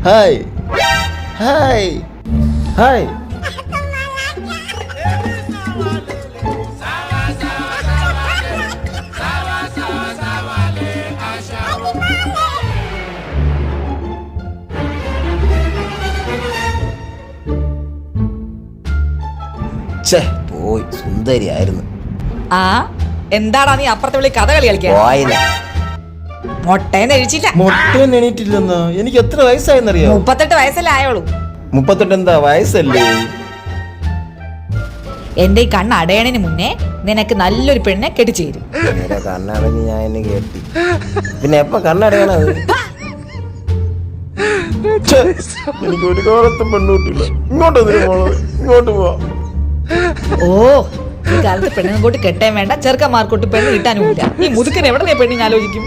Hi hi hi. പോയി സുന്ദരിയായിരുന്നു. ആ എന്താടാ നീ അപ്പുറത്തെ വിളി കഥ കളി കളിക്കാൻ? മൊട്ടേന്ന് എഴിച്ചില്ല. മൊട്ടേന്ന് എണീറ്റില്ലെന്നോ? എനിക്ക് എത്ര വയസ്സായെന്നറിയോ? 38 വയസ്സല്ലേ ആയോളൂ. 38 എന്താ വയസ്സല്ലേ? എന്റെ ഈ കണ്ണ് അടയണന് മുന്നേ നിനക്ക് നല്ലൊരു പെണ്ണെ കെട്ടിച്ചേരും. കണ്ണടഞ്ഞ് ഞാൻ എന്നെ കേട്ടി. പിന്നെ എപ്പ കണ്ണടയണത്? എനിക്ക് ഒരു കാലത്തും പെണ്ണൂട്ടില്ല. ഇങ്ങോട്ട് പോവാ. ഓ ഈ കാലത്ത് പെണ്ണിനെ കൊണ്ട് കെട്ടാൻ വേണ്ട, ചെറുക്കന്മാർക്കോട്ട് പെണ്ണ് കിട്ടാനും ഇല്ല. ഈ മുതുക്കൻ എവിടെ പെണ്ണിന് ആലോചിക്കും?